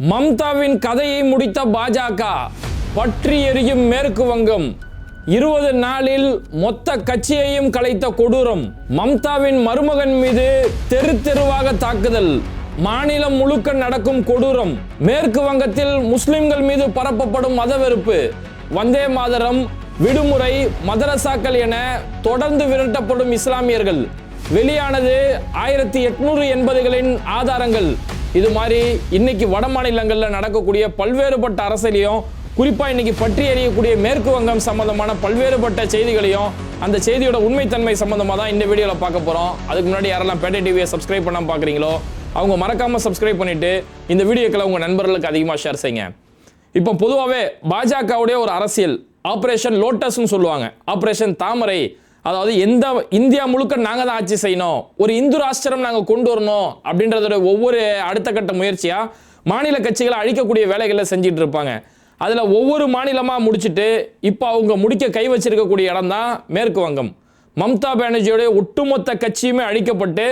மம்தாவின் கதையை முடித்த பாஜக, பற்றி எரியும் மேற்கு வங்கம், 20 நாளில் மொத்த கட்சியையும் கலைத்த கொடூரம். மம்தாவின் மருமகன் மீது தெரு தெருவாக தாக்குதல், மாநிலம் முழுக்க நடக்கும் கொடூரம். மேற்கு வங்கத்தில் முஸ்லிம்கள் மீது பரப்பப்படும் மதவெறுப்பு, வந்தே மாதரம், விடுமுறை, மதரசாக்கள் என தொடர்ந்து விரட்டப்படும் இஸ்லாமியர்கள். வெளியானது 1880களின் ஆதாரங்கள். இது மாதிரி இன்னைக்கு வட மாநிலங்களில் நடக்கக்கூடிய பல்வேறுபட்ட அரசியலையும், குறிப்பாக இன்னைக்கு பற்றி எறியக்கூடிய மேற்கு வங்கம் சம்பந்தமான பல்வேறுபட்ட செய்திகளையும், அந்த செய்தியோட உண்மைத்தன்மை சம்பந்தமாக தான் இந்த வீடியோவில் பார்க்க போகிறோம். அதுக்கு முன்னாடி யாரெல்லாம் பேட்டை டிவியை சப்ஸ்கிரைப் பண்ணாமல் பார்க்குறீங்களோ அவங்க மறக்காமல் சப்ஸ்கிரைப் பண்ணிவிட்டு இந்த வீடியோக்களை உங்கள் நண்பர்களுக்கு அதிகமாக ஷேர் செய்யுங்க. இப்போ பொதுவாகவே பாஜகவுடைய ஒரு அரசியல் ஆப்ரேஷன் லோட்டஸ்ன்னு சொல்லுவாங்க, ஆப்ரேஷன் தாமரை. அதாவது இந்தியா முழுக்க நாங்கள் தான் ஆட்சி செய்யணும், ஒரு இந்து ராஷ்டிரம் நாங்கள் கொண்டு வரணும் அப்படின்றதோட ஒவ்வொரு அடுத்த கட்ட முயற்சியாக மாநில கட்சிகளை அழிக்கக்கூடிய வேலைகளை செஞ்சுட்டு இருப்பாங்க. அதில் ஒவ்வொரு மாநிலமாக முடிச்சுட்டு இப்போ அவங்க முடிக்க கை வச்சிருக்கக்கூடிய இடம் தான் மேற்கு வங்கம். மம்தா பானர்ஜியோடைய ஒட்டுமொத்த கட்சியுமே அழிக்கப்பட்டு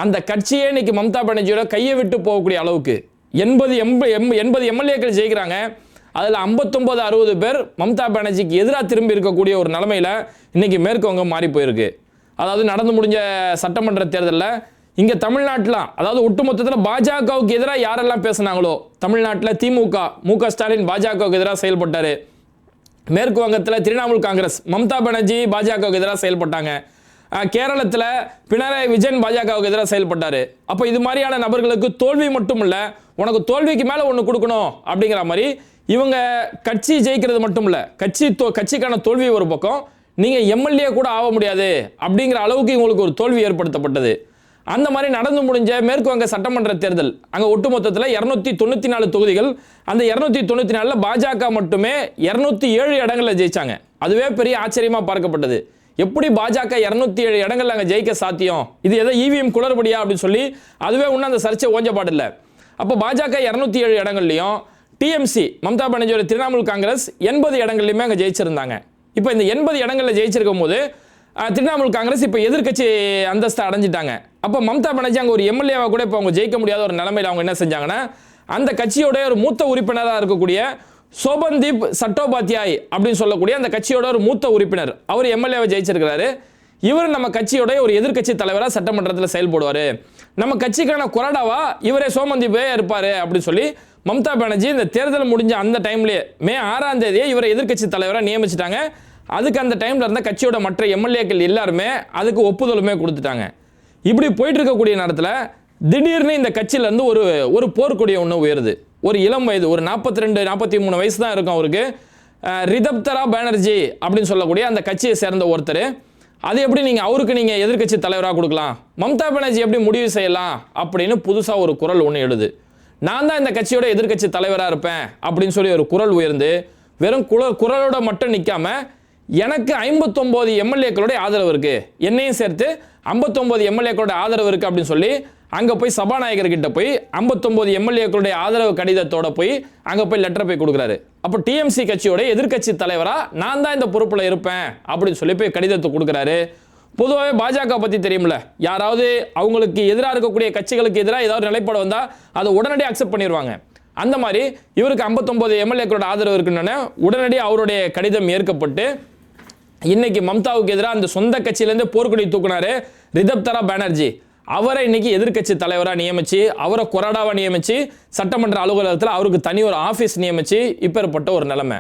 அந்த கட்சியே இன்னைக்கு மம்தா பானர்ஜியோட கையை விட்டு போகக்கூடிய அளவுக்கு 80 எம்எல்ஏக்கள் ஜெயிக்கிறாங்க. அதில் 59-60 பேர் மம்தா பானர்ஜிக்கு எதிராக திரும்பி இருக்கக்கூடிய ஒரு நிலைமையில் இன்னைக்கு மேற்கு வங்கம் மாறி போயிருக்கு. அதாவது நடந்து முடிஞ்ச சட்டமன்ற தேர்தலில் இங்கே தமிழ்நாட்டில், அதாவது ஒட்டுமொத்தத்தில் பாஜகவுக்கு எதிராக யாரெல்லாம் பேசினாங்களோ, தமிழ்நாட்டில் திமுக, மு.க. ஸ்டாலின் பாஜகவுக்கு எதிராக செயல்பட்டார். மேற்கு வங்கத்தில் திரிணாமுல் காங்கிரஸ், மம்தா பானர்ஜி பாஜகவுக்கு எதிராக செயல்பட்டாங்க. கேரளத்தில் பினராயி விஜயன் பாஜகவுக்கு எதிராக செயல்பட்டார். அப்போ இது மாதிரியான நபர்களுக்கு தோல்வி மட்டும் இல்லை, உனக்கு தோல்விக்கு மேலே ஒன்று கொடுக்கணும் அப்படிங்கிற மாதிரி இவங்க கட்சி ஜெயிக்கிறது மட்டும் இல்லை, கட்சிக்கான தோல்வி ஒரு பக்கம், நீங்கள் எம்எல்ஏ கூட ஆக முடியாது அப்படிங்கிற அளவுக்கு இவங்களுக்கு ஒரு தோல்வி ஏற்படுத்தப்பட்டது. அந்த மாதிரி நடந்து முடிஞ்ச மேற்கு வங்க சட்டமன்ற தேர்தல், அங்கே ஒட்டுமொத்தத்தில் 294 தொகுதிகள். அந்த 294 பாஜக மட்டுமே 207 இடங்களில் ஜெயிச்சாங்க. அதுவே பெரிய ஆச்சரியமாக பார்க்கப்பட்டது. எப்படி பாஜக 207 இடங்கள் அங்கே ஜெயிக்க சாத்தியம், இது எதோ இவிஎம் குளறுபடியா அப்படின்னு சொல்லி அதுவே ஒன்றும் அந்த சர்ச்சை ஓஞ்சப்பாடில்லை. அப்போ பாஜக 207 இடங்கள்லையும் டிஎம்சி, மம்தா பானர்ஜியோட திரிணாமுல் காங்கிரஸ் 80 இடங்கள்லையுமே அங்கே ஜெயிச்சிருந்தாங்க. இப்போ இந்த 80 இடங்களில் ஜெயிச்சிருக்கும் போது திரிணாமுல் காங்கிரஸ் இப்போ எதிர்கட்சி அந்தஸ்தை அடைஞ்சிட்டாங்க. அப்போ மம்தா பானர்ஜி அங்கே ஒரு எம்எல்ஏவை கூட இப்போ அவங்க ஜெயிக்க முடியாத ஒரு நிலைமையில் அவங்க என்ன செஞ்சாங்கன்னா, அந்த கட்சியோட ஒரு மூத்த உறுப்பினராக இருக்கக்கூடிய சோபன்தீப் சட்டோபாத்யாய் அப்படின்னு சொல்லக்கூடிய அந்த கட்சியோட ஒரு மூத்த உறுப்பினர், அவர் எம்எல்ஏவை ஜெயிச்சிருக்கிறாரு. இவர் நம்ம கட்சியோட ஒரு எதிர்கட்சி தலைவராக சட்டமன்றத்தில் செயல்படுவார், நம்ம கட்சிக்கான கொறடாவா இவரே சோமன்தீப்பே இருப்பார் அப்படின்னு சொல்லி மம்தா பானர்ஜி இந்த தேர்தல் முடிஞ்ச அந்த டைம்லேயே மே 6ஆம் தேதியே இவரை எதிர்கட்சி தலைவராக நியமிச்சிட்டாங்க. அதுக்கு அந்த டைமில் இருந்த கட்சியோட மற்ற எம்எல்ஏக்கள் எல்லாருமே அதுக்கு ஒப்புதலுமே கொடுத்துட்டாங்க. இப்படி போயிட்டு இருக்கக்கூடிய நேரத்தில் திடீர்னு இந்த கட்சியிலேருந்து ஒரு போர்க்கொடி ஒன்று உயருது. ஒரு இளம் வயது, ஒரு 42-43 வயசு தான் இருக்கும் அவருக்கு, ரிதப்தரா பானர்ஜி அப்படின்னு சொல்லக்கூடிய அந்த கட்சியை சேர்ந்த ஒருத்தர். அது எப்படி அவருக்கு எதிர்கட்சி தலைவராக கொடுக்கலாம், மம்தா பானர்ஜி எப்படி முடிவு செய்யலாம் அப்படின்னு புதுசாக ஒரு குரல் ஒன்று எழுது. நான் தான் இந்த கட்சியோட எதிர்கட்சி தலைவராக இருப்பேன் அப்படின்னு சொல்லி ஒரு குரல் உயர்ந்து, வெறும் குரலோட மட்டும் நிற்காம, எனக்கு 59 எம்எல்ஏக்களுடைய ஆதரவு இருக்கு, என்னையும் சேர்த்து 59 எம்எல்ஏக்களுடைய ஆதரவு இருக்கு அப்படின்னு சொல்லி அங்கே போய் சபாநாயகர்கிட்ட போய் 59 எம்எல்ஏக்களுடைய ஆதரவு கடிதத்தோட போய் அங்கே போய் லெட்டர் போய் கொடுக்குறாரு. அப்போ டிஎம்சி கட்சியோட எதிர்கட்சி தலைவராக நான் தான் இந்த பொறுப்பில் இருப்பேன் அப்படின்னு சொல்லி போய் கடிதத்தை கொடுக்குறாரு. பொதுவாகவே பாஜக பற்றி தெரியும்ல, யாராவது அவங்களுக்கு எதிராக இருக்கக்கூடிய கட்சிகளுக்கு எதிராக ஏதாவது நிலைப்பாடு வந்தால் அதை உடனடியாக அக்செப்ட் பண்ணிடுவாங்க. அந்த மாதிரி இவருக்கு 59 எம்எல்ஏக்களோட ஆதரவு இருக்குன்னு உடனடியாக அவருடைய கடிதம் ஏற்கப்பட்டு இன்னைக்கு மம்தாவுக்கு எதிராக அந்த சொந்த கட்சியிலேருந்து போர்க்கொடி தூக்குனாரு ரிதப்தரா பானர்ஜி. அவரை இன்னைக்கு எதிர்கட்சி தலைவராக நியமிச்சு, அவரை கொறடாவாக நியமிச்சு, சட்டமன்ற அலுவலகத்தில் அவருக்கு தனி ஒரு ஆஃபீஸ் நியமிச்சு இப்பேற்பட்ட ஒரு நிலைமை.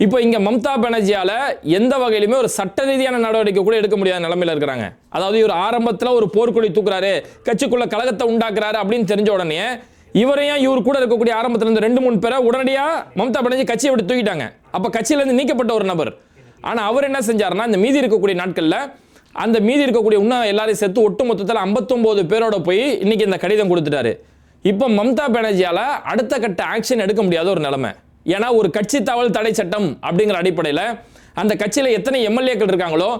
இப்போ இங்கே மம்தா பானர்ஜியால் எந்த வகையிலுமே ஒரு சட்ட ரீதியான நடவடிக்கை கூட எடுக்க முடியாத நிலைமையில் இருக்கிறாங்க. அதாவது இவர் ஆரம்பத்தில் ஒரு போர்க்கொடி தூக்குறாரு, கட்சிக்குள்ள கலகத்தை உண்டாக்குறாரு அப்படின்னு தெரிஞ்ச உடனே இவரையும் இவர் கூட இருக்கக்கூடிய ஆரம்பத்தில் இருந்து 2-3 பேரை உடனடியாக மம்தா பானர்ஜி கட்சியை விட்டு தூக்கிட்டாங்க. அப்போ கட்சியிலேருந்து நீக்கப்பட்ட ஒரு நபர். ஆனால் அவர் என்ன செஞ்சாருன்னா, இந்த மீதி இருக்கக்கூடிய நாட்களில் அந்த மீதி இருக்கக்கூடிய இன்னும் எல்லாரையும் சேர்த்து ஒட்டு மொத்தத்தில் 59 பேரோட போய் இன்னைக்கு இந்த கடிதம் கொடுத்துட்டாரு. இப்போ மம்தா பானர்ஜியால் அடுத்த கட்ட ஆக்ஷன் எடுக்க முடியாத ஒரு நிலைமை. ஏன்னா ஒரு கட்சி தாவல் தடை சட்டம் அப்படிங்கிற அடிப்படையில் அந்த கட்சியில் எத்தனை எம்எல்ஏக்கள் இருக்காங்களோ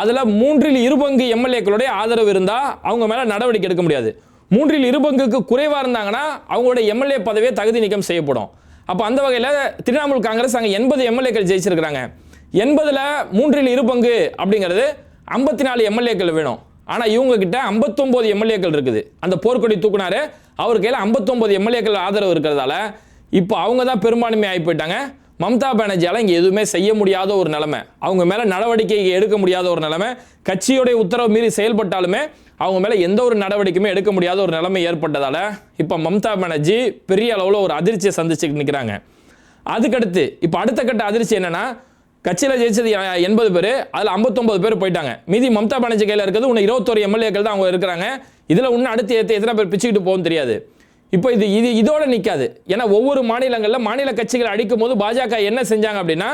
அதில் 3/2 எம்எல்ஏக்களுடைய ஆதரவு இருந்தால் அவங்க மேலே நடவடிக்கை எடுக்க முடியாது. 3/2 குறைவாக இருந்தாங்கன்னா அவங்களோட எம்எல்ஏ பதவியை தகுதி நீக்கம் செய்யப்படும். அப்போ அந்த வகையில் திரிணாமுல் காங்கிரஸ் அங்கே 80 எம்எல்ஏக்கள் ஜெயிச்சிருக்கிறாங்க. 80ல் 3/2 அப்படிங்கிறது 54 எம்எல்ஏக்கள் வேணும். ஆனால் இவங்க கிட்ட 59 எம்எல்ஏக்கள் இருக்குது. அந்த போர்க்கொடி தூக்குனாரு, அவர் கையில் 59 எம்எல்ஏக்கள் ஆதரவு இருக்கிறதால இப்போ அவங்க தான் பெரும்பான்மை ஆகி போயிட்டாங்க. மம்தா பானர்ஜியால் இங்கே எதுவுமே செய்ய முடியாத ஒரு நிலைமை, அவங்க மேலே நடவடிக்கை எடுக்க முடியாத ஒரு நிலைமை, கட்சியோடைய உத்தரவு மீறி செயல்பட்டாலுமே அவங்க மேலே எந்த ஒரு நடவடிக்கையுமே எடுக்க முடியாத ஒரு நிலைமை ஏற்பட்டதால் இப்போ மம்தா பானர்ஜி பெரிய அளவில் ஒரு அதிர்ச்சியை சந்திச்சுட்டு நிற்கிறாங்க. அதுக்கடுத்து இப்போ அடுத்த கட்ட அதிர்ச்சி என்னன்னா, கட்சியில் ஜெயிச்சது 80 பேர், அதில் 59 பேர் போயிட்டாங்க. மீதி மம்தா பானர்ஜி கையில் இருக்கிறது இன்னும் 21 எம்எல்ஏக்கள் தான் அவங்க இருக்கிறாங்க. இதில் இன்னும் அடுத்து எத்தனை பேர் பிச்சுக்கிட்டு போகும் தெரியாது. இப்போ இதோட நிற்காது. ஏன்னா ஒவ்வொரு மாநிலங்களில் மாநில கட்சிகளை அடிக்கும் போது பாஜக என்ன செஞ்சாங்க அப்படின்னா,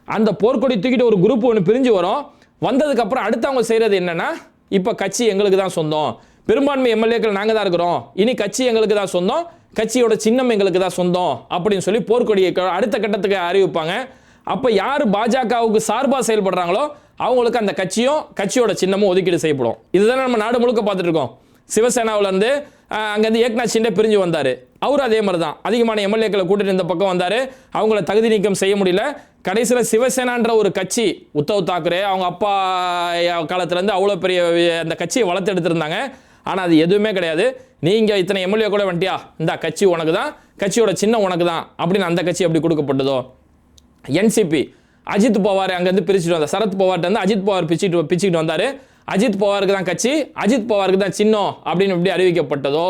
அந்த போர்க்கொடி தூக்கிட்டு ஒரு குரூப் ஒன்று பிரிஞ்சு வரும். வந்ததுக்கப்புறம் அடுத்து அவங்க செய்கிறது என்னன்னா, இப்போ கட்சி எங்களுக்கு தான் சொந்தம், பெரும்பான்மை எம்எல்ஏக்கள் நாங்கள் தான் இருக்கிறோம், இனி கட்சி எங்களுக்கு தான் சொந்தம், கட்சியோட சின்னம் எங்களுக்கு தான் சொந்தம் அப்படின்னு சொல்லி போர்க்கொடியை அடுத்த கட்டத்துக்கு அறிவிப்பாங்க. அப்போ யார் பாஜகவுக்கு சார்பாக செயல்படுறாங்களோ அவங்களுக்கு அந்த கட்சியோட சின்னமும் ஒதுக்கீடு செய்யப்படும். இதுதான் நம்ம நாடு முழுக்க பார்த்துட்டு இருக்கோம். சிவசேனாவிலேருந்து அங்கேருந்து ஏக்நாத் ஷிண்டே பிரிஞ்சு வந்தார். அவர் அதே மாதிரி தான் அதிகமான எம்எல்ஏக்களை கூட்டிட்டு இந்த பக்கம் வந்தார். அவங்கள தகுதி நீக்கம் செய்ய முடியல. கடைசியில் சிவசேனான்ற ஒரு கட்சி, உத்தவ் தாக்கரே அவங்க அப்பா காலத்துலேருந்து அவ்வளோ பெரிய அந்த கட்சியை வளர்த்து எடுத்திருந்தாங்க. ஆனால் அது எதுவுமே கிடையாது. நீங்கள் இத்தனை எம்எல்ஏ கூட வந்துட்டியா, இந்த கட்சி உனக்கு தான், கட்சியோட சின்னம் உனக்கு தான் அப்படின்னு அந்த கட்சி அப்படி கொடுக்கப்பட்டதோ. என்சிபி அஜித் பவார் அங்கேருந்து பிரிச்சுட்டு வந்தார். சரத் பவார்ட்ட வந்து அஜித் பவார் பிச்சுக்கிட்டு வந்தார். அஜித் பவாருக்கு தான் கட்சி, அஜித் பவாருக்கு தான் சின்னம் அப்படின்னு எப்படி அறிவிக்கப்பட்டதோ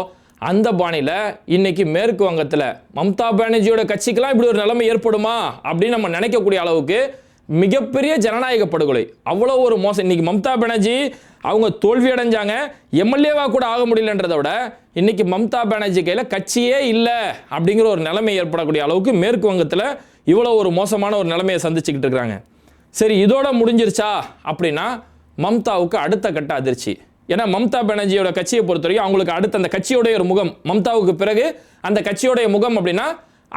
அந்த பாணியில் இன்னைக்கு மேற்கு வங்கத்தில் மம்தா பானர்ஜியோட கட்சிக்கெல்லாம் இப்படி ஒரு நிலைமை ஏற்படுமா அப்படின்னு நம்ம நினைக்கக்கூடிய அளவுக்கு மிகப்பெரிய ஜனநாயக படுகொலை. அவ்வளோ ஒரு மோசம். இன்னைக்கு மம்தா பானர்ஜி அவங்க தோல்வி அடைஞ்சாங்க, எம்எல்ஏவா கூட ஆக முடியலன்றதை விட இன்னைக்கு மம்தா பானர்ஜி கையில் கட்சியே இல்லை அப்படிங்கிற ஒரு நிலைமை ஏற்படக்கூடிய அளவுக்கு மேற்கு வங்கத்தில் இவ்வளோ ஒரு மோசமான ஒரு நிலைமையை சந்திச்சுக்கிட்டு இருக்கிறாங்க. சரி, இதோட முடிஞ்சிருச்சா அப்படின்னா மம்தாவுக்கு அடுத்த கட்ட அதிர்ச்சி. ஏன்னா மம்தா பானர்ஜியோட கட்சியை பொறுத்த வரைக்கும் அவங்களுக்கு அடுத்த அந்த கட்சியோடைய ஒரு முகம், மம்தாவுக்கு பிறகு அந்த கட்சியோடைய முகம் அப்படின்னா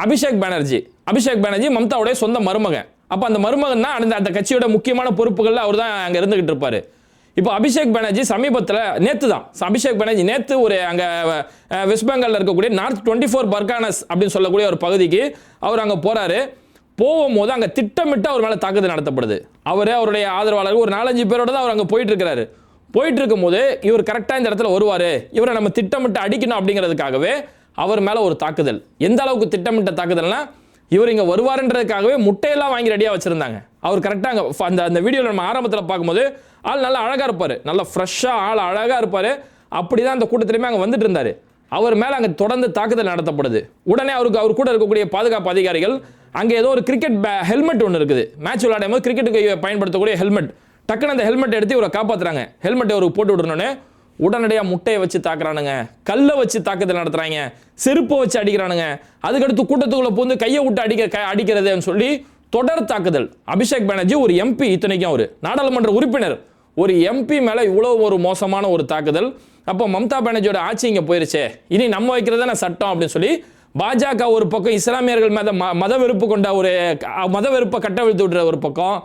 அபிஷேக் பானர்ஜி மம்தாவுடைய சொந்த மருமகன். அப்போ அந்த மருமகன் தான் அந்த கட்சியோட முக்கியமான பொறுப்புகளில் அவர் தான் அங்கே இருந்துகிட்டு இருப்பார். இப்போ அபிஷேக் பானர்ஜி சமீபத்தில் நேற்று ஒரு அங்கே வெஸ்ட் பெங்காலில் இருக்கக்கூடிய நார்த் 24 பர்கானஸ் அப்படின்னு சொல்லக்கூடிய ஒரு பகுதிக்கு அவர் அங்கே போகிறாரு. போகும்போது அங்கே திட்டமிட்டு அவர் மேலே தாக்குதல் நடத்தப்படுது. அவருடைய ஆதரவாளர்கள் ஒரு 4-5 பேரோட தான் அவர் அங்கே போயிட்டு இருக்கிறாரு. போயிட்டு இருக்கும்போது இவர் கரெக்டாக இந்த இடத்துல வருவார், இவரை நம்ம திட்டமிட்டு அடிக்கணும் அப்படிங்கிறதுக்காகவே அவர் மேலே ஒரு தாக்குதல். எந்த அளவுக்கு திட்டமிட்ட தாக்குதல்னா, இவர் இங்கே வருவாருன்றதுக்காகவே முட்டையெல்லாம் வாங்கி ரெடியாக வச்சுருந்தாங்க. அவர் கரெக்டாக அந்த வீடியோவில் நம்ம ஆரம்பத்தில் பார்க்கும்போது ஆள் நல்லா அழகாக இருப்பார், நல்லா ஃப்ரெஷ்ஷாக ஆள் அழகாக இருப்பார். அப்படி தான் அந்த கூட்டத்திலுமே அங்கே வந்துட்டு இருந்தார். அவர் மேலே அங்கே தொடர்ந்து தாக்குதல் நடத்தப்படுது. உடனே அவர் கூட இருக்கக்கூடிய பாதுகாப்பு அதிகாரிகள் அங்கே ஏதோ ஒரு கிரிக்கெட் ஹெல்மெட் ஒன்று இருக்குது, மேட்ச் விளையாடும் போது கிரிக்கெட்டுக்கு பயன்படுத்தக்கூடிய ஹெல்மெட், டக்குன்னு அந்த ஹெல்மெட் எடுத்து இவரை காப்பாற்றுறாங்க. ஹெல்மெட்டை அவருக்கு போட்டு விடணுன்னு உடனடியாக முட்டையை வச்சு தாக்குறானுங்க, கல்லை வச்சு தாக்குதல் நடத்துகிறாங்க, செருப்பை வச்சு அடிக்கிறானுங்க. அதுக்கடுத்து கூட்டத்துக்குள்ளே பூந்து கையை விட்டு அடிக்கிறதுன்னு சொல்லி தொடர் தாக்குதல். அபிஷேக் பானர்ஜி ஒரு எம்பி, இத்தனைக்கும் ஒரு நாடாளுமன்ற உறுப்பினர், ஒரு எம்பி மேலே இவ்வளோ ஒரு மோசமான ஒரு தாக்குதல். அப்போ மம்தா பானர்ஜியோட ஆட்சி இங்கே போயிருச்சே, இனி நம்ம வைக்கிறதான சட்டம் அப்படின்னு சொல்லி பாஜக ஒரு பக்கம் இஸ்லாமியர்கள் மத வெறுப்பு கொண்ட ஒரு மத வெறுப்பை கட்டவிழ்த்து விடுற ஒரு பக்கம்,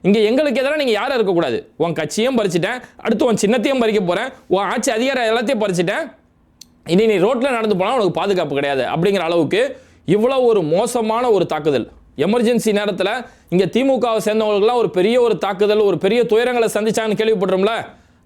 இங்கே எங்களுக்கு எதிராக நீங்கள் யாரும் இருக்கக்கூடாது, உன் கட்சியும் பறிச்சிட்டேன், அடுத்து உன் சின்னத்தையும் பறிக்க போகிறேன், உன் ஆட்சி அதிகாரம் எல்லாத்தையும் பறிச்சிட்டேன், இனி நீ ரோட்டில் நடந்து போனால் உனக்கு பாதுகாப்பு கிடையாது அப்படிங்கிற அளவுக்கு இவ்வளோ ஒரு மோசமான ஒரு தாக்குதல். எமர்ஜென்சி நேரத்தில் இங்கே திமுகவை சேர்ந்தவங்களுக்குலாம் ஒரு பெரிய ஒரு தாக்குதல், ஒரு பெரிய துயரங்களை சந்திச்சாங்கன்னு கேள்விப்படுறோம்ல,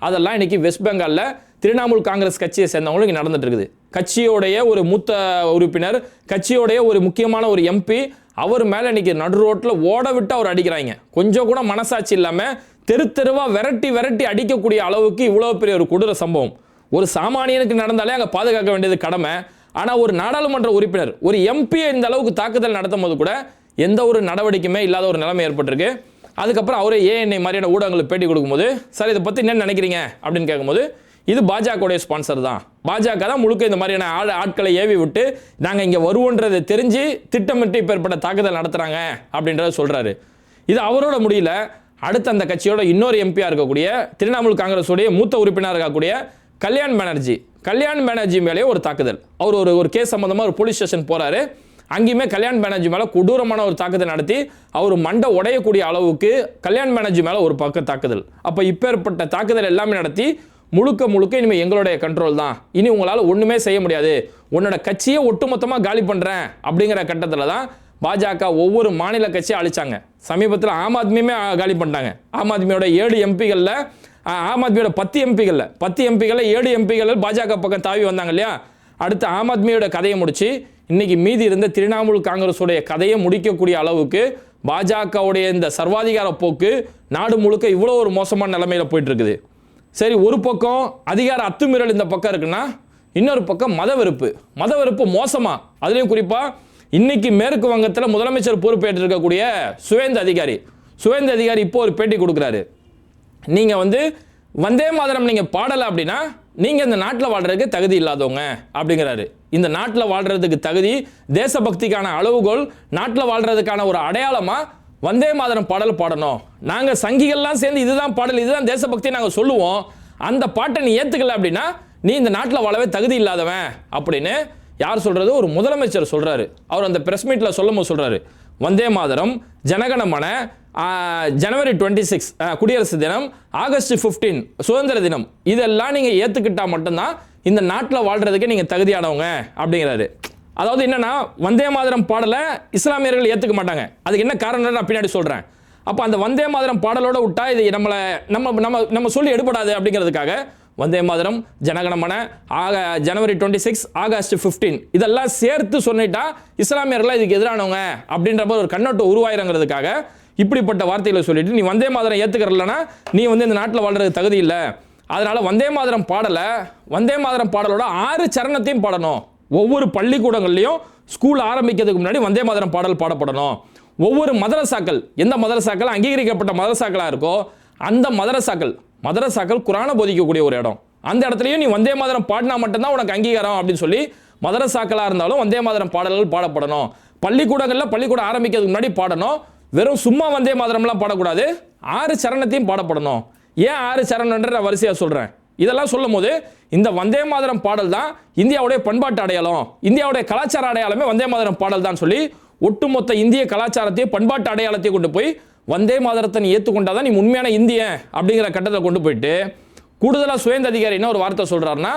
அதெல்லாம் இன்னைக்கு வெஸ்ட் பெங்காலில் திரிணாமுல் காங்கிரஸ் கட்சியை சேர்ந்தவங்களும் இங்கே நடந்துட்டு இருக்குது. கட்சியோடைய ஒரு மூத்த உறுப்பினர், கட்சியோடைய ஒரு முக்கியமான ஒரு எம்பி, அவர் மேலே இன்னைக்கு நடு ரோட்டில் ஓட விட்டு அவர் அடிக்கிறாங்க. கொஞ்சம் கூட மனசாட்சி இல்லாமல் தெருவா விரட்டி அடிக்கக்கூடிய அளவுக்கு இவ்வளோ பெரிய ஒரு கொடூர சம்பவம். ஒரு சாமானியனுக்கு நடந்தாலே அங்கே பாதுகாக்க வேண்டியது கடமை. ஆனால் ஒரு நாடாளுமன்ற உறுப்பினர், ஒரு எம்பியை இந்த அளவுக்கு தாக்குதல் நடத்தும் போது கூட எந்த ஒரு நடவடிக்கையுமே இல்லாத ஒரு நிலைமை ஏற்பட்டிருக்கு. அதுக்கப்புறம் அவரே ஏஎன்ஐ மாதிரியான ஊடகங்களுக்கு பேட்டி கொடுக்கும்போது, சார் இதை பற்றி என்ன நினைக்கிறீங்க அப்படின்னு கேட்கும்போது, இது பாஜகவுடைய ஸ்பான்சர் தான், பாஜக தான் முழுக்க இந்த மாதிரியான ஆட்களை ஏவி விட்டு நாங்கள் இங்கே வருவோன்றதை தெரிஞ்சு திட்டமிட்டு இப்போ ஏற்பட்ட தாக்குதல் நடத்துகிறாங்க அப்படின்றத சொல்கிறாரு. இது அவரோட முடியல. அடுத்து அந்த கட்சியோட இன்னொரு எம்பியாக இருக்கக்கூடிய திரிணாமுல் காங்கிரஸுடைய மூத்த உறுப்பினராக இருக்கக்கூடிய கல்யாண் பானர்ஜி மேலேயே ஒரு தாக்குதல். அவர் ஒரு கேஸ் சம்பந்தமாக ஒரு போலீஸ் ஸ்டேஷன் போகிறாரு. அங்கேயுமே கல்யாண் பானர்ஜி மேலே கொடூரமான ஒரு தாக்குதல் நடத்தி அவர் மண்டை உடையக்கூடிய அளவுக்கு கல்யாண் பானர்ஜி மேலே ஒரு பக்க தாக்குதல். அப்போ இப்போ ஏற்பட்ட தாக்குதல் எல்லாமே நடத்தி முழுக்க இனிமேல் எங்களுடைய கண்ட்ரோல் தான், இனி உங்களால் ஒன்றுமே செய்ய முடியாது, உன்னோட கட்சியை ஒட்டுமொத்தமாக காலி பண்ணுறேன் அப்படிங்கிற கட்டத்தில் தான் பாஜக ஒவ்வொரு மாநில கட்சியை அழிச்சாங்க. சமீபத்தில் ஆம் ஆத்மியுமே காலி பண்ணிட்டாங்க. ஆம் ஆத்மியோட 7 எம்பிகளில், ஆம் ஆத்மியோட 10 எம்பிகளில் 7 எம்பிகள் பாஜக பக்கம் தாவி வந்தாங்க இல்லையா, அடுத்து ஆம் ஆத்மியோட கதையை முடிச்சு இன்னைக்கு மீதி இருந்த திரிணாமுல் காங்கிரஸுடைய கதையை முடிக்கக்கூடிய அளவுக்கு பாஜகவுடைய இந்த சர்வாதிகார போக்கு நாடு முழுக்க இவ்வளோ ஒரு மோசமான நிலைமையில போயிட்டு இருக்குது. சரி, ஒரு பக்கம் அதிகார அத்துமீறல் இந்த பக்கம் இருக்குன்னா, இன்னொரு பக்கம் மதவெறுப்பு மோசமா. அதுலேயும் குறிப்பாக இன்னைக்கு மேற்கு வங்கத்தில் முதலமைச்சர் பொறுப்பேற்று இருக்கக்கூடிய சுவேந்த அதிகாரி இப்போ ஒரு பேட்டி கொடுக்குறாரு. நீங்கள் வந்தே மாதரம் நீங்கள் பாடலை அப்படின்னா நீங்கள் இந்த நாட்டில் வாழ்றதுக்கு தகுதி இல்லாதவங்க அப்படிங்கிறாரு. இந்த நாட்டில் வாழ்றதுக்கு தகுதி, தேசபக்திக்கான அளவுகோல், நாட்டில் வாழ்றதுக்கான ஒரு அடையாளமாக வந்தே மாதரம் பாடல் பாடணும். நாங்கள் சங்கிகள்லாம் சேர்ந்து இதுதான் பாடல், இதுதான் தேசபக்தி நாங்கள் சொல்லுவோம். அந்த பாட்டை நீ ஏற்றுக்கல அப்படின்னா நீ இந்த நாட்டில் வாழவே தகுதி இல்லாதவன் அப்படின்னு யார் சொல்றது? ஒரு முதலமைச்சர் சொல்றாரு. அவர் அந்த பிரஸ் மீட்ல சொல்லும்போது சொல்றாரு, வந்தே மாதரம், ஜனகணமன, ஜனவரி 26 குடியரசு தினம், ஆகஸ்ட் 15 சுதந்திர தினம், இதெல்லாம் நீங்க ஏத்துக்கிட்டா மட்டும்தான் இந்த நாட்டில் வாழ்றதுக்கு நீங்க தகுதியானவங்க அப்படிங்கிறாரு. அதாவது என்னன்னா, வந்தே மாதரம் பாடலை இஸ்லாமியர்கள் ஏத்துக்க மாட்டாங்க. அதுக்கு என்ன காரணம் நான் பின்னாடி சொல்றேன். அப்ப அந்த வந்தே மாதரம் பாடலோட விட்டா இது நம்ம சொல்லி எடுபடாது அப்படிங்கிறதுக்காக வந்தே மாதரம், ஜனகணமன, ஜனவரி 26, ஆகஸ்ட் 15 இதெல்லாம் சேர்த்து சொன்னிட்டா இஸ்லாமியர்கள் இதுக்கு எதிரானவங்க அப்படின்ற ஒரு கண்ணோட்டம் உருவாயிருங்கிறதுக்காக இப்படிப்பட்ட வார்த்தைகளை சொல்லிட்டு நீ வந்தே மாதரம் ஏத்துக்கிறலன்னா நீ இந்த நாட்டில் வாழ்றதுக்கு தகுதி இல்லை. அதனால வந்தே மாதரம் பாடலோட 6 சரணத்தையும் பாடணும். ஒவ்வொரு பள்ளிக்கூடங்கள்லையும் ஸ்கூல் ஆரம்பிக்கிறதுக்கு முன்னாடி வந்தே மாதரம் பாடல் பாடப்படணும். ஒவ்வொரு மதரசாக்கள், எந்த மதரசாக்கள் அங்கீகரிக்கப்பட்ட மதரசாக்களா இருக்கோ அந்த மதரசாக்கள் குரானை போதிக்கக்கூடிய ஒரு இடம், அந்த இடத்துலையும் நீ வந்தே மாதரம் பாடினா மட்டும்தான் உனக்கு அங்கீகாரம் அப்படின்னு சொல்லி மதரசாக்களா இருந்தாலும் வந்தே மாதரம் பாடல்கள் பாடப்படணும். பள்ளிக்கூடம் ஆரம்பிக்கிறதுக்கு முன்னாடி பாடணும். வெறும் சும்மா வந்தே மாதரம்லாம் பாடக்கூடாது, 6 சரணத்தையும் பாடப்படணும். ஏன் 6 சரணன்ற நான் வரிசையா சொல்றேன். இதெல்லாம் சொல்லும் போது இந்த வந்தே மாதரம் பாடல் தான் இந்தியாவுடைய பண்பாட்டு அடையாளம், இந்தியாவுடைய கலாச்சார அடையாளமே வந்தே மாதரம் பாடல் தான் சொல்லி ஒட்டுமொத்த இந்திய கலாச்சாரத்தையும் பண்பாட்டு அடையாளத்தையும் கொண்டு போய் வந்தே மாதரத்தை நீ ஏற்றுக்கொண்டாதான் நீ உண்மையான இந்தியன் அப்படிங்கிற கட்டத்தை கொண்டு போயிட்டு கூடுதலாக சுவேந்த அதிகாரி என்ன ஒரு வார்த்தை சொல்றாருன்னா,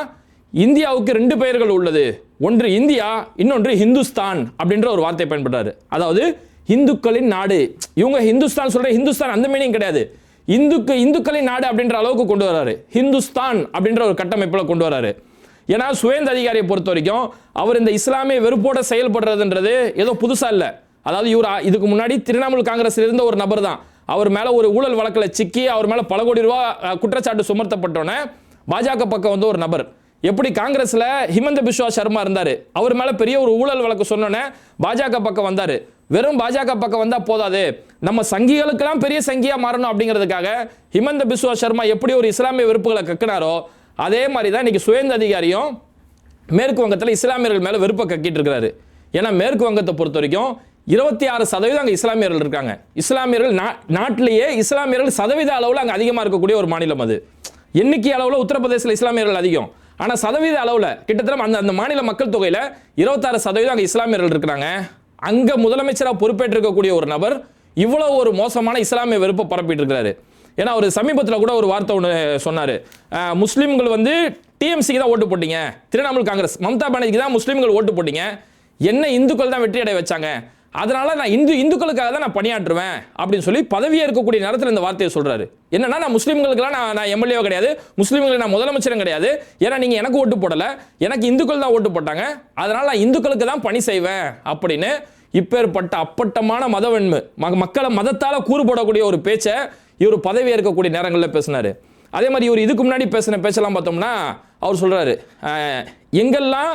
இந்தியாவுக்கு 2 பெயர்கள் உள்ளது, ஒன்று இந்தியா, இன்னொன்று ஹிந்துஸ்தான் அப்படின்ற ஒரு வார்த்தை பயன்படுறாரு. அதாவது இந்துக்களின் நாடு. இவங்க ஹிந்துஸ்தான் சொல்ற, ஹிந்துஸ்தான் அந்த மீனிங் கிடையாது, இந்துக்களின் நாடு அப்படின்ற அளவுக்கு கொண்டு வராரு. ஹிந்துஸ்தான் அப்படின்ற ஒரு கட்டமைப்பில் கொண்டு வராரு. ஏன்னா சுவேந்த அதிகாரியை பொறுத்த வரைக்கும் அவர் இந்த இஸ்லாமிய வெறுப்போட செயல்படுறதுன்றது ஏதோ புதுசா இல்லை. அதாவது இவர் இதுக்கு முன்னாடி திரிணாமுல் காங்கிரஸில் இருந்த ஒரு நபர் தான். அவர் மேல ஒரு ஊழல் வழக்கில் சிக்கி அவர் மேல பல கோடி ரூபாய் குற்றச்சாட்டு சுமத்தப்பட்டோன்னே பாஜக பக்கம் ஒரு நபர், எப்படி காங்கிரஸ்ல ஹிமந்த பிஸ்வா சர்மா இருந்தாரு, அவர் மேல பெரிய ஒரு ஊழல் வழக்கு சொன்னோன்னே பாஜக பக்கம் வந்தாரு. வெறும் பாஜக பக்கம் வந்தா போதாது, நம்ம சங்கிகளுக்கெல்லாம் பெரிய சங்கியா மாறணும் அப்படிங்கிறதுக்காக ஹிமந்த பிஸ்வா சர்மா எப்படி ஒரு இஸ்லாமிய வெறுப்புகளை கக்கினாரோ அதே மாதிரி தான் இன்னைக்கு சுவேந்த அதிகாரியும் மேற்கு வங்கத்தில் இஸ்லாமியர்கள் மேல வெறுப்பை கக்கிட்டு இருக்கிறாரு. ஏன்னா மேற்கு வங்கத்தை பொறுத்த வரைக்கும் 26% அங்கே இஸ்லாமியர்கள் இருக்காங்க. இஸ்லாமியர்கள் நாட்டிலேயே இஸ்லாமியர்கள் சதவீத அளவில் அங்கே அதிகமாக இருக்கக்கூடிய ஒரு மாநிலம் அது. எண்ணிக்கை அளவில் உத்தரப்பிரதேசத்தில் இஸ்லாமியர்கள் அதிகம், ஆனால் சதவீத அளவில் கிட்டத்தட்ட அந்த மாநில மக்கள் தொகையில் 26% அங்கே இஸ்லாமியர்கள் இருக்கிறாங்க. அங்கே முதலமைச்சராக பொறுப்பேற்றிருக்கக்கூடிய ஒரு நபர் இவ்வளோ ஒரு மோசமான இஸ்லாமிய வெறுப்பை பரப்பிட்டு இருக்கிறாரு. ஏன்னா ஒரு சமீபத்தில் கூட ஒரு வார்த்தை ஒன்று சொன்னார், முஸ்லீம்கள் டிஎம்சிக்கு தான் ஓட்டு போட்டீங்க, திரிணாமுல் காங்கிரஸ் மம்தா பானர்ஜிக்கு தான் முஸ்லீம்கள் ஓட்டு போட்டீங்க, என்ன இந்துக்கள் தான் வெற்றி அடைய வச்சாங்க, அதனால நான் இந்துக்களுக்காக தான் நான் பணியாற்றுவேன் அப்படின்னு சொல்லி பதவியே இருக்கக்கூடிய நேரத்தில் இந்த வார்த்தையை சொல்றாரு. என்னன்னா, நான் முஸ்லீம்களுக்கெல்லாம் நான் எம்எல்ஏ கிடையாது, முஸ்லீம்களுக்கு நான் முதலமைச்சரும் கிடையாது, ஏன்னா நீங்க எனக்கு ஓட்டு போடல, எனக்கு இந்துக்கள் தான் ஓட்டு போட்டாங்க, அதனால நான் இந்துக்களுக்கு தான் பணி செய்வேன் அப்படின்னு இப்பேற்பட்ட அப்பட்டமான மதவெண்மை, மக்களை மதத்தால கூறு போடக்கூடிய ஒரு பேச்சை இவர் பதவி ஏற்கக்கூடிய நேரங்களில் பேசினாரு. அதே மாதிரி இவர் இதுக்கு முன்னாடி பேசின பேச்செல்லாம் பார்த்தோம்னா அவர் சொல்றாரு, எங்கெல்லாம்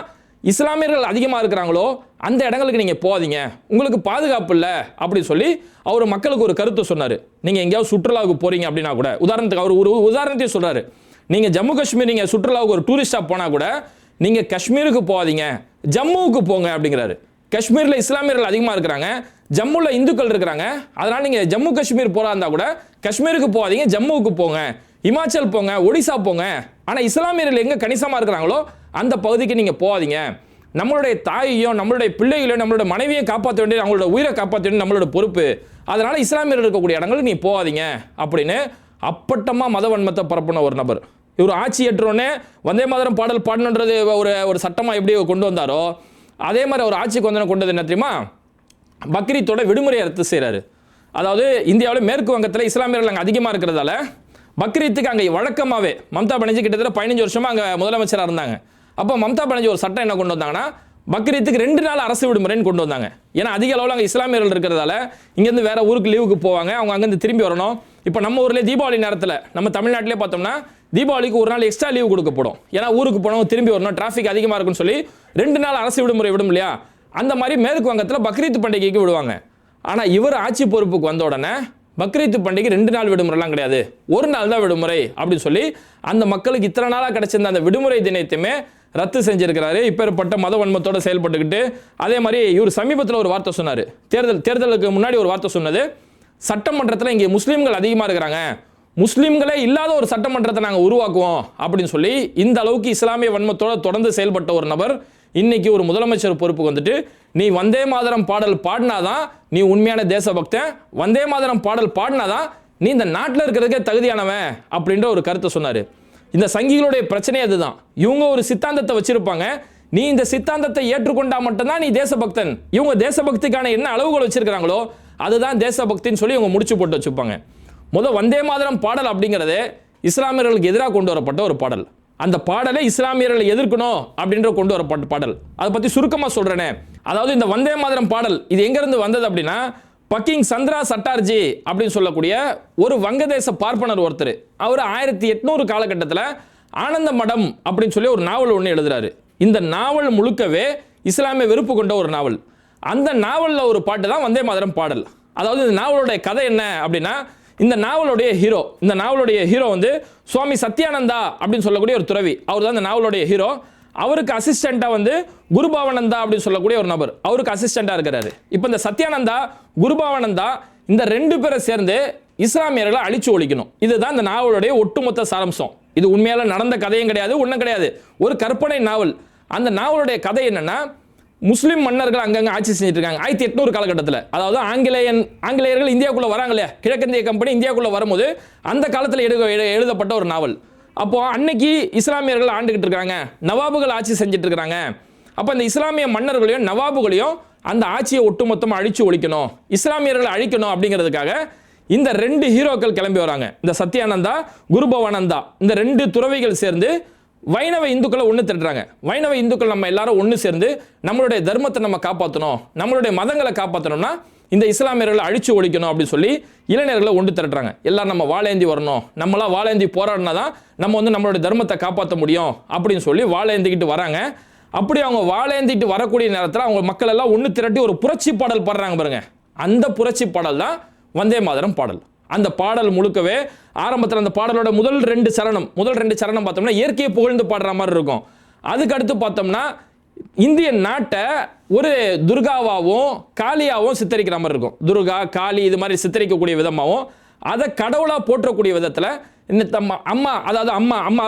இஸ்லாமியர்கள் அதிகமாக இருக்கிறாங்களோ அந்த இடங்களுக்கு நீங்கள் போகாதீங்க, உங்களுக்கு பாதுகாப்பு இல்லை அப்படி சொல்லி அவர் மக்களுக்கு ஒரு கருத்து சொன்னார். நீங்கள் எங்கேயாவது சுற்றுலாவுக்கு போறீங்க அப்படின்னா கூட, உதாரணத்துக்கு அவர் ஒரு உதாரணத்தையும் சொல்றாரு, நீங்கள் ஜம்மு காஷ்மீர் நீங்கள் சுற்றுலாவுக்கு ஒரு டூரிஸ்டாக போனால் கூட நீங்கள் காஷ்மீருக்கு போகாதீங்க, ஜம்முவுக்கு போங்க அப்படிங்கிறாரு. காஷ்மீரில் இஸ்லாமியர்கள் அதிகமாக இருக்கிறாங்க, ஜம்முவில் இந்துக்கள் இருக்கிறாங்க, அதனால் நீங்கள் ஜம்மு காஷ்மீர் போகிறா இருந்தால் கூட காஷ்மீருக்கு போகாதீங்க, ஜம்முவுக்கு போங்க, இமாச்சல் போங்க, ஒடிசா போங்க, ஆனால் இஸ்லாமியர்கள் எங்கே கணிசமாக இருக்கிறாங்களோ அந்த பகுதிக்கு நீங்கள் போகாதீங்க. நம்மளுடைய தாயையும் நம்மளுடைய பிள்ளைகளையும் நம்மளோட மனைவியை காப்பாற்ற வேண்டியது, அவங்களோட உயிரை காப்பாற்ற வேண்டியது நம்மளோட பொறுப்பு, அதனால இஸ்லாமியர்கள் இருக்கக்கூடிய இடங்களுக்கு நீ போகாதீங்க அப்படின்னு அப்பட்டமாக மதவன்மத்தை பரப்புன ஒரு நபர். இவர் ஆட்சி ஏற்றோடனே வந்தே மாதரம் பாடல் பாடணுன்றது ஒரு சட்டமாக எப்படி கொண்டு வந்தாரோ அதே மாதிரி அவர் ஆட்சிக்கு கொண்டது என்ன தெரியுமா, பக்ரீத்தோட விடுமுறையை ரத்து செய்கிறாரு. அதாவது இந்தியாவில் மேற்கு வங்கத்தில் இஸ்லாமியர்கள் அங்கே அதிகமாக இருக்கிறதால பக்ரீத்துக்கு அங்கே வழக்கமாகவே மம்தா பானர்ஜி கிட்டத்தட்ட 15 வருஷமாக அங்கே முதலமைச்சராக இருந்தாங்க. அப்போ மம்தா பானர்ஜி ஒரு சட்டம் என்ன கொண்டு வந்தாங்கன்னா, பக்ரீத்துக்கு 2 நாள் அரசு விடுமுறைன்னு கொண்டு வந்தாங்க. ஏன்னா அதிக அளவில் அங்கே இஸ்லாமியர்கள் இருக்கிறதால இங்கேருந்து வேற ஊருக்கு லீவுக்கு போவாங்க, அவங்க அங்கேருந்து திரும்பி வரணும். இப்போ நம்ம ஊர்லேயே தீபாவளி நேரத்தில் நம்ம தமிழ்நாட்டிலே பார்த்தோம்னா தீபாவளிக்கு ஒரு நாள் எக்ஸ்ட்ரா லீவு கொடுக்கப்படும். ஏன்னா ஊருக்கு போனவங்க திரும்பி வரணும், டிராஃபிக் அதிகமாக இருக்குன்னு சொல்லி 2 நாள் அரசு விடுமுறை விடும் இல்லையா? அந்த மாதிரி மேற்கு வங்கத்தில் பக்ரீத் பண்டிகைக்கு விடுவாங்க. ஆனால் இவர் ஆட்சி பொறுப்புக்கு வந்த உடனே பக்ரீத் பண்டிகை 2 நாள் விடுமுறைலாம் கிடையாது, 1 நாள் தான் விடுமுறை அப்படின்னு சொல்லி அந்த மக்களுக்கு இத்தனை நாளாக கிடைச்சிருந்த அந்த விடுமுறை தினத்தையுமே ரத்து செஞ்சிருக்கிறாரு. இப்பேற்பட்ட மத வன்மத்தோட செயல்பட்டுக்கிட்டு. அதே மாதிரி இவர் சமீபத்தில் ஒரு வார்த்தை சொன்னார், தேர்தலுக்கு முன்னாடி ஒரு வார்த்தை சொன்னது, சட்டமன்றத்தில் இங்கே முஸ்லீம்கள் அதிகமாக இருக்கிறாங்க, முஸ்லீம்களே இல்லாத ஒரு சட்டமன்றத்தை நாங்கள் உருவாக்குவோம் அப்படின்னு சொல்லி இந்த அளவுக்கு இஸ்லாமிய வன்மத்தோட தொடர்ந்து செயல்பட்ட ஒரு நபர் இன்னைக்கு ஒரு முதலமைச்சர் பொறுப்புக்கு வந்துட்டு, நீ வந்தே மாதரம் பாடல் பாடினாதான் நீ உண்மையான தேசபக்தன், வந்தே மாதரம் பாடல் பாடினாதான் நீ இந்த நாட்டில் இருக்கிறதுக்கே தகுதியானவன் அப்படின்ற ஒரு கருத்தை சொன்னார். இந்த சங்கிகளுடைய பிரச்சனையே அதுதான். இவங்க ஒரு சித்தாந்தத்தை வச்சிருப்பாங்க, நீ இந்த சித்தாந்தத்தை ஏற்றுக்கொண்டா மட்டும்தான் நீ தேசபக்தன். இவங்க தேசபக்திக்கான என்ன அளவுகள் வச்சிருக்கிறாங்களோ அதுதான் தேசபக்தின்னு சொல்லி இவங்க முடிச்சு போட்டு வச்சுப்பாங்க. வந்தே மாதரம் பாடல் அப்படிங்கிறது இஸ்லாமியர்களுக்கு எதிராக கொண்டு வரப்பட்ட ஒரு பாடல். அந்த பாடலை இஸ்லாமியர்களை எதிர்க்கணும் அப்படின்ற கொண்டு வரப்பட்ட பாடல். அதை பற்றி சுருக்கமாக சொல்றேனே, அதாவது இந்த வந்தே மாதரம் பாடல் இது எங்கிருந்து வந்தது அப்படின்னா, பக்கிங் சந்திரா சட்டார்ஜி அப்படின்னு சொல்லக்கூடிய ஒரு வங்கதேச பார்ப்பனர் ஒருத்தர், அவர் 1800 காலகட்டத்தில் ஆனந்த மடம் அப்படின்னு சொல்லி ஒரு நாவல் ஒன்று எழுதுறாரு. இந்த நாவல் முழுக்கவே இஸ்லாமிய வெறுப்பு கொண்ட ஒரு நாவல். அந்த நாவலில் ஒரு பாட்டு தான் வந்தே மாதரம் பாடல். அதாவது இந்த நாவலுடைய கதை என்ன அப்படின்னா, இந்த நாவலுடைய ஹீரோ வந்து சுவாமி சத்யானந்தா அப்படின்னு சொல்லக்கூடிய ஒரு துறவி, அவர் தான் இந்த நாவலுடைய ஹீரோ. அவருக்கு அசிஸ்டண்டா வந்து குருபாவானந்தா அப்படின்னு சொல்லக்கூடிய ஒரு நபர், அவருக்கு அசிஸ்டண்டா இருக்கிறாரு. இப்போ இந்த சத்யானந்தா குருபாவானந்தா இந்த 2 பேரை சேர்ந்து இஸ்லாமியர்களை அழிச்சு ஒழிக்கணும். இதுதான் இந்த நாவலுடைய ஒட்டுமொத்த சாராம்சம். இது உண்மையால நடந்த கதையும் கிடையாது, ஒன்றும் கிடையாது, ஒரு கற்பனை நாவல். அந்த நாவலுடைய கதை என்னன்னா, முஸ்லீம் மன்னர்கள் அங்கங்க ஆட்சி செஞ்சுட்டு இருக்காங்க 1800 காலகட்டத்தில். அதாவது ஆங்கிலேயர்கள் இந்தியாவுக்குள்ள வராங்க இல்லையா, கிழக்கிந்திய கம்பெனி இந்தியாவுக்குள்ள வரும்போது அந்த காலத்தில் எழுதப்பட்ட ஒரு நாவல். அப்போ அன்னைக்கு இஸ்லாமியர்கள் ஆண்டுகிட்டு இருக்காங்க, நவாபுகள் ஆட்சி செஞ்சுட்டு இருக்காங்க. அப்போ இந்த இஸ்லாமிய மன்னர்களையும் நவாபுகளையும் அந்த ஆட்சியை ஒட்டுமொத்தமாக அழிச்சு ஒழிக்கணும், இஸ்லாமியர்களை அழிக்கணும் அப்படிங்கிறதுக்காக இந்த 2 ஹீரோக்கள் கிளம்பி வராங்க. இந்த சத்யானந்தா குருபவானந்தா இந்த 2 துறவிகள் சேர்ந்து வைணவ இந்துக்களை ஒன்று திட்டுறாங்க. வைணவ இந்துக்கள் நம்ம எல்லாரும் ஒன்று சேர்ந்து நம்மளுடைய தர்மத்தை நம்ம காப்பாற்றணும், நம்மளுடைய மதங்களை காப்பாற்றணும்னா இந்த இஸ்லாமியர்களை அழிச்சு ஒழிக்கணும் அப்படின்னு சொல்லி இளைஞர்களை ஒன்று திரட்டுறாங்க. எல்லாரும் நம்ம வாழேந்தி வரணும், நம்மளாம் வாழேந்தி போராடினா தான் நம்ம வந்து நம்மளுடைய தர்மத்தை காப்பாற்ற முடியும் அப்படின்னு சொல்லி வாழேந்திக்கிட்டு வராங்க. அப்படி அவங்க வாழேந்திட்டு வரக்கூடிய நேரத்தில் அவங்க மக்கள் எல்லாம் ஒன்று திரட்டி ஒரு புரட்சி பாடல் பாடுறாங்க பாருங்க. அந்த புரட்சி பாடல் தான் வந்தே மாதரம் பாடல். அந்த பாடல் முழுக்கவே ஆரம்பத்தில் அந்த பாடலோட முதல் 2 சரணம் பார்த்தோம்னா இயற்கையை புகழ்ந்து பாடுற மாதிரி இருக்கும். அதுக்கு அடுத்து பார்த்தோம்னா இந்திய நாட்டை ஒரு துர்காவாகவும் காளியாகவும் சித்தரிக்கிற மாதிரி இருக்கும். துர்கா காளி இது மாதிரி சித்தரிக்கக்கூடிய விதமாகவும் அதை கடவுளாக போற்றக்கூடிய விதத்தில் இந்த அம்மா, அதாவது அம்மா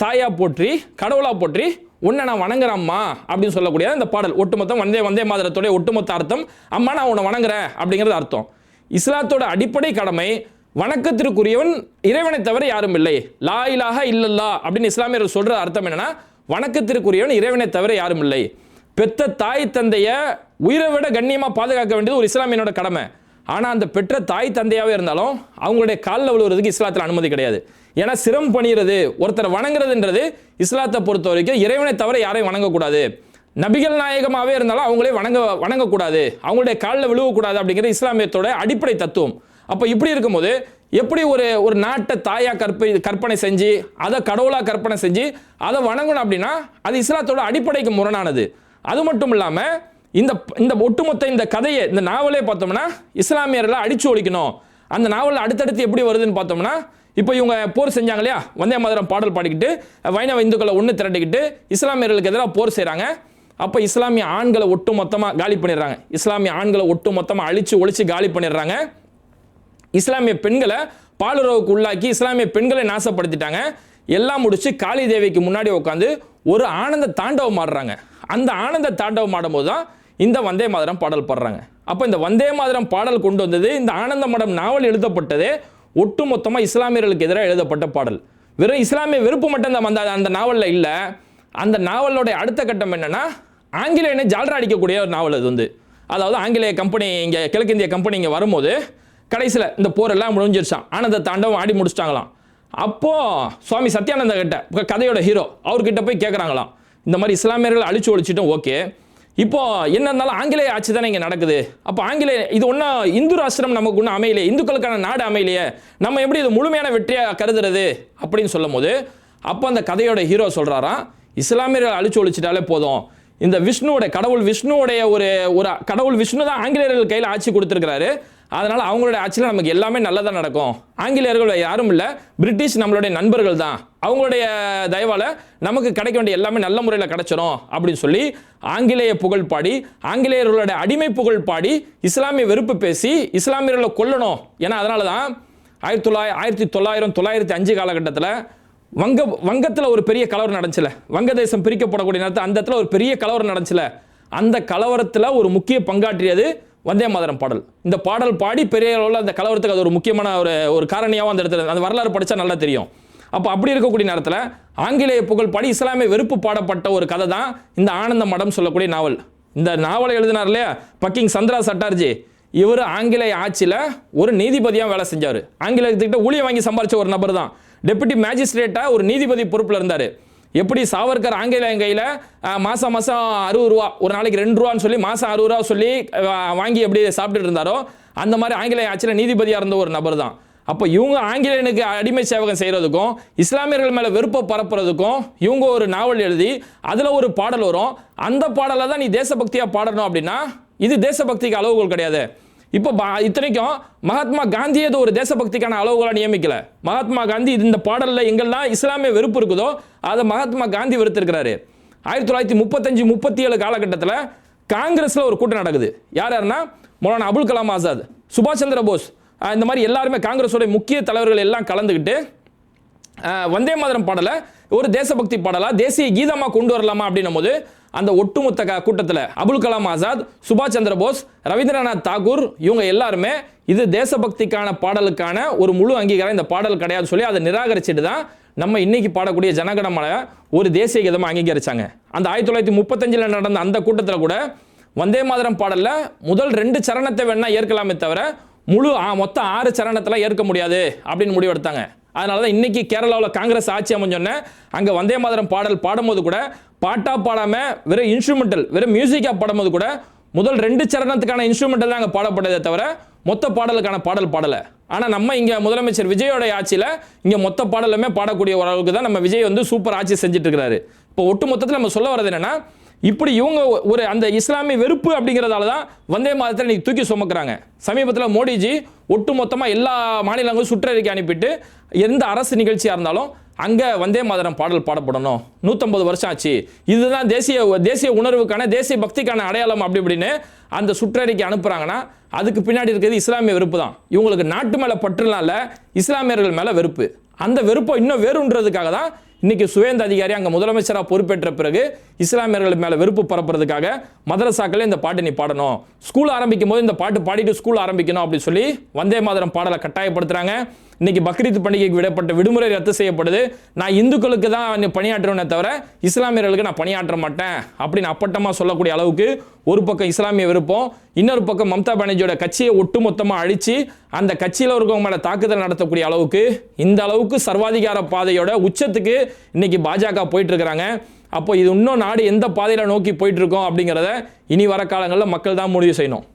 தாயா போற்றி கடவுளாக போற்றி உன்னை நான் வணங்குறேன் அம்மா அப்படின்னு சொல்லக்கூடிய இந்த பாடல் ஒட்டுமொத்தம் வந்தே மாதரத்தோடைய ஒட்டுமொத்த அர்த்தம் அம்மா நான் உன்னை வணங்குறேன் அப்படிங்கிறது அர்த்தம். இஸ்லாத்தோட அடிப்படை கடமை வணக்கத்திற்குரியவன் இறைவனை தவிர யாரும் இல்லை, லா இலாஹ இல்லல்லா அப்படின்னு இஸ்லாமியர்கள் சொல்ற அர்த்தம் என்னன்னா, வணக்கத்திற்குரியவன் இறைவனை தவிர யாரும் இல்லை. பெற்ற தாய் தந்தைய உயிரை விட கண்ணியமா பாதுகாக்க வேண்டியது ஒரு இஸ்லாமியனோட கடமை. ஆனா அந்த பெற்ற தாய் தந்தையாவே இருந்தாலும் அவங்களுடைய காலில் விழுவதுக்கு இஸ்லாத்தில் அனுமதி கிடையாது. ஏன்னா சிரம் பணிகிறது, ஒருத்தரை வணங்குறதுன்றது இஸ்லாத்தை பொறுத்த வரைக்கும் இறைவனை தவிர யாரையும் வணங்கக்கூடாது. நபிகள் நாயகமாகவே இருந்தாலும் அவங்களே வணங்கக்கூடாது, அவங்களுடைய காலில் விழுவக்கூடாது அப்படிங்கிறது இஸ்லாமியத்தோட அடிப்படை தத்துவம். அப்போ இப்படி இருக்கும்போது எப்படி ஒரு நாட்டை தாயா கற்பனை செஞ்சு அதை கடவுளாக கற்பனை செஞ்சு அதை வணங்கணும் அப்படின்னா அது இஸ்லாத்தோட அடிப்படைக்கு முரணானது. அது மட்டும் இல்லாமல் இந்த ஒட்டுமொத்த இந்த கதையை இந்த நாவலே பார்த்தோம்னா இஸ்லாமியர்களை அடிச்சு ஒழிக்கணும். அந்த நாவல் அடுத்தடுத்து எப்படி வருதுன்னு பார்த்தோம்னா, இப்போ இவங்க போர் செஞ்சாங்க இல்லையா, வந்தே மாதரம் பாடல் பாடிக்கிட்டு வைணவ இந்துக்களை ஒன்று திரட்டிக்கிட்டு இஸ்லாமியர்களுக்கு எதிராக போர் செய்கிறாங்க. அப்போ இஸ்லாமிய ஆண்களை ஒட்டு மொத்தமாக காலி பண்ணிடுறாங்க, இஸ்லாமிய ஆண்களை ஒட்டு மொத்தமாக அழிச்சு ஒழிச்சு காலி பண்ணிடுறாங்க. இஸ்லாமிய பெண்களை பாலுறவுக்கு உள்ளாக்கி இஸ்லாமிய பெண்களை நாசப்படுத்திட்டாங்க. எல்லாம் முடிச்சு காளி தேவிக்கு முன்னாடி உட்காந்து ஒரு ஆனந்த தாண்டவம் ஆடுறாங்க. அந்த ஆனந்த தாண்டவம் ஆடும்போது தான் இந்த வந்தே மாதரம் பாடல் பாடுறாங்க. அப்போ இந்த வந்தே மாதரம் பாடல் கொண்டு வந்தது, இந்த ஆனந்த மடம் நாவல் எழுதப்பட்டதே ஒட்டு மொத்தமாக இஸ்லாமியர்களுக்கு எதிராக எழுதப்பட்ட பாடல். வெறும் இஸ்லாமிய வெறுப்பு மட்டும் அந்த நாவலில் இல்லை. அந்த நாவலோடைய அடுத்த கட்டம் என்னன்னா, ஆங்கிலேயனை ஜால்ரா அடிக்கக்கூடிய ஒரு நாவல் அது வந்து. அதாவது ஆங்கிலேய கம்பெனி இங்கே கிழக்கிந்திய கம்பெனி இங்கே வரும்போது கடைசியில் இந்த போர் எல்லாம் முடிஞ்சிருச்சான், ஆனந்த தாண்டவம் ஆடி முடிச்சிட்டாங்களாம். அப்போ சுவாமி சத்யானந்தா கிட்ட கதையோட ஹீரோ அவர்கிட்ட போய் கேட்குறாங்களாம், இந்த மாதிரி இஸ்லாமியர்கள் அழிச்சு ஒழிச்சிட்டோம், ஓகே. இப்போ என்ன இருந்தாலும் ஆங்கிலேய ஆட்சி தானே இங்கே நடக்குது. அப்போ ஆங்கிலேய இது ஒன்றும் இந்து ராஷ்டிரம் நமக்கு ஒன்றும் அமையலையே, இந்துக்களுக்கான நாடு அமையலையே, நம்ம எப்படி இது முழுமையான வெற்றியாக கருதுறது அப்படின்னு சொல்லும் போது அப்போ அந்த கதையோட ஹீரோ சொல்கிறாராம், இஸ்லாமியர்கள் அழிச்சு ஒழிச்சிட்டாலே போதும், இந்த விஷ்ணுவோட கடவுள் விஷ்ணுவோடைய ஒரு கடவுள் விஷ்ணு தான் ஆங்கிலேயர்கள் கையில் ஆட்சி கொடுத்துருக்கிறாரு, அதனால் அவங்களுடைய ஆட்சியில் நமக்கு எல்லாமே நல்லதாக நடக்கும். ஆங்கிலேயர்கள் யாரும் இல்லை, பிரிட்டிஷ் நம்மளுடைய நண்பர்கள் தான், அவங்களுடைய தயவால் நமக்கு கிடைக்க வேண்டிய எல்லாமே நல்ல முறையில் கிடைச்சிடும் அப்படின்னு சொல்லி ஆங்கிலேய புகழ் பாடி, ஆங்கிலேயர்களுடைய அடிமை புகழ் பாடி, இஸ்லாமிய வெறுப்பு பேசி இஸ்லாமியர்களை கொல்லணும். ஏன்னா அதனால தான் 1905 காலகட்டத்தில் வங்கத்தில் ஒரு பெரிய கலவரம் நடந்துச்சுல, வங்கதேசம் பிரிக்கப்படக்கூடிய நேரத்தில் அந்த இடத்துல ஒரு பெரிய கலவரம் நடந்துச்சுல, அந்த கலவரத்தில் ஒரு முக்கிய பங்காற்றியது வந்தே மாதரம் பாடல். இந்த பாடல் பாடி பெரிய அளவில் அந்த கலவரத்துக்கு அது ஒரு முக்கியமான ஒரு காரணியாகவும் அந்த இடத்துல அந்த வரலாறு படித்தா நல்லா தெரியும். அப்போ அப்படி இருக்கக்கூடிய நேரத்தில் ஆங்கிலேய புகழ் பாடி இஸ்லாமிய வெறுப்பு பாடப்பட்ட ஒரு கதை தான் இந்த ஆனந்த மடம் சொல்லக்கூடிய நாவல். இந்த நாவலை எழுதினார் இல்லையா பக்கிங் சந்திரா சட்டார்ஜி, இவர் ஆங்கிலேய ஆட்சியில் ஒரு நீதிபதியாக வேலை செஞ்சார். ஆங்கிலேயத்துக்கிட்ட ஊழியம் வாங்கி சம்பாரிச்ச ஒரு நபர் தான். டெபுட்டி மேஜிஸ்ட்ரேட்டாக ஒரு நீதிபதி பொறுப்பில் இருந்தார். எப்படி சாவர்கர் ஆங்கிலேய கையில் மாதம் 60 ரூபா, ஒரு நாளைக்கு 2 ரூபான்னு சொல்லி மாதம் 60 ரூபா சொல்லி வாங்கி எப்படி சாப்பிட்டுட்டு இருந்தாரோ, அந்த மாதிரி ஆங்கிலேய ஆட்சியில் நீதிபதியாக இருந்த ஒரு நபர் தான். அப்போ இவங்க ஆங்கிலேயனுக்கு அடிமை சேவகம் செய்கிறதுக்கும் இஸ்லாமியர்கள் மேலே வெறுப்பை பரப்புறதுக்கும் இவங்க ஒரு நாவல் எழுதி அதில் ஒரு பாடல் வரும். அந்த பாடலை தான் நீ தேசபக்தியாக பாடணும் அப்படின்னா இது தேசபக்திக்கு அளவுகோல் கிடையாது. இப்போ இத்தனைக்கும் மகாத்மா காந்தியே ஒரு தேசபக்திக்கான அளவுகோலை நியமிக்கல. மகாத்மா காந்தி இந்த பாடலில் எங்கெல்லாம் இஸ்லாமிய வெறுப்பு இருக்குதோ அதை மகாத்மா காந்தி வெறுத்திருக்கிறாரு. 1935-37 காலகட்டத்தில் காங்கிரஸில் ஒரு கூட்டம் நடக்குது. யாருன்னா மௌலானா அபுல் கலாம் ஆசாத், சுபாஷ் சந்திர போஸ், இந்த மாதிரி எல்லாருமே காங்கிரஸோட முக்கிய தலைவர்கள் எல்லாம் கலந்துக்கிட்டு வந்தே மாதரம் பாடலை ஒரு தேசபக்தி பாடலாக தேசிய கீதமாக கொண்டு வரலாமா அப்படின்னும் போது அந்த ஒட்டுமொத்த கூட்டத்தில் அபுல் கலாம் ஆசாத், சுபாஷ் சந்திர போஸ், ரவீந்திரநாத் தாகூர் இவங்க எல்லாருமே இது தேசபக்திக்கான பாடலுக்கான ஒரு முழு அங்கீகாரம் இந்த பாடல் கிடையாது சொல்லி அதை நிராகரிச்சுட்டு தான் நம்ம இன்னைக்கு பாடக்கூடிய ஜனகணமன ஒரு தேசிய கீதமாக அங்கீகரிச்சாங்க. அந்த 1935 நடந்த அந்த கூட்டத்தில் கூட வந்தே மாதரம் பாடலில் முதல் 2 சரணத்தை வேணா ஏற்கலாமே தவிர மொத்தம் 6 சரணத்தில் ஏற்க முடியாது அப்படின்னு முடிவெடுத்தாங்க. அதனால தான் இன்னைக்கு கேரளாவில் காங்கிரஸ் ஆட்சி அமைஞ்சோன்னே அங்கே வந்தே மாதரம் பாடல் பாடும்போது கூட பாட்டாக பாடாமல் வெறும் இன்ஸ்ட்ருமெண்டல் வெறும் மியூசிக்காக பாடும்போது கூட முதல் 2 சரணத்துக்கான இன்ஸ்ட்ருமெண்டல் தான் அங்கே பாடப்பட்டதே தவிர மொத்த பாடலுக்கான பாடல் பாடலை. ஆனால் நம்ம இங்கே முதலமைச்சர் விஜயோட ஆட்சியில் இங்கே மொத்த பாடலுமே பாடக்கூடிய அளவுக்கு தான் நம்ம விஜய் சூப்பர் ஆட்சி செஞ்சுட்டு இருக்கிறாரு. இப்போ ஒட்டு மொத்தத்தில் நம்ம சொல்ல வர்றது என்னன்னா, இப்படி இவங்க ஒரு அந்த இஸ்லாமிய வெறுப்பு அப்படிங்கிறதால தான் வந்தே மாதத்தை நீ தூக்கி சுமக்கிறாங்க. சமீபத்தில் மோடிஜி ஒட்டு மொத்தமாக எல்லா மாநிலங்களும் சுற்றறிக்கை அனுப்பிட்டு எந்த அரசு நிகழ்ச்சியாக இருந்தாலும் அங்கே வந்தே மாதரம் பாடல் பாடப்படணும், 150 வருஷம் ஆச்சு, இதுதான் தேசிய உணர்வுக்கான தேசிய பக்திக்கான அடையாளம் அப்படி இப்படின்னு அந்த சுற்றறிக்கை அனுப்புகிறாங்கன்னா அதுக்கு பின்னாடி இருக்கிறது இஸ்லாமிய வெறுப்பு தான். இவங்களுக்கு நாட்டு மேலே பற்றுனால இஸ்லாமியர்கள் மேலே வெறுப்பு. அந்த வெறுப்பை இன்னும் வேறுன்றதுக்காக தான் இன்னைக்கு சுவேந்த அதிகாரி அங்கே முதலமைச்சராக பொறுப்பேற்ற பிறகு இஸ்லாமியர்கள் மேலே வெறுப்பு பரப்புறதுக்காக மதரசாக்களே இந்த பாட்டு நீ பாடணும், ஸ்கூல் ஆரம்பிக்கும் போது இந்த பாட்டு பாடிட்டு ஸ்கூல் ஆரம்பிக்கணும் அப்படின்னு சொல்லி வந்தே மாதரம் பாடலை கட்டாயப்படுத்துகிறாங்க. இன்னைக்கு பக்ரீத் பண்டிகைக்கு விடப்பட்ட விடுமுறை ரத்து செய்யப்படுது. நான் இந்துக்களுக்கு தான் பணியாற்றுவேனே தவிர இஸ்லாமியர்களுக்கு நான் பணியாற்ற மாட்டேன் அப்படின்னு அப்பட்டமாக சொல்லக்கூடிய அளவுக்கு ஒரு பக்கம் இஸ்லாமிய விருப்பம், இன்னொரு பக்கம் மம்தா பானர்ஜியோட கட்சியை ஒட்டுமொத்தமாக அழித்து அந்த கட்சியில் இருக்கவங்க மேலே தாக்குதல் நடத்தக்கூடிய அளவுக்கு இந்த அளவுக்கு சர்வாதிகார பாதையோட உச்சத்துக்கு இன்னைக்கு பாஜக போயிட்டு இருக்கிறாங்க. அப்போ இது இன்னும் நாடு எந்த பாதையில் நோக்கி போயிட்டு இருக்கோம் அப்படிங்கிறத இனி வர காலங்களில் மக்கள் தான் முடிவு செய்யணும்.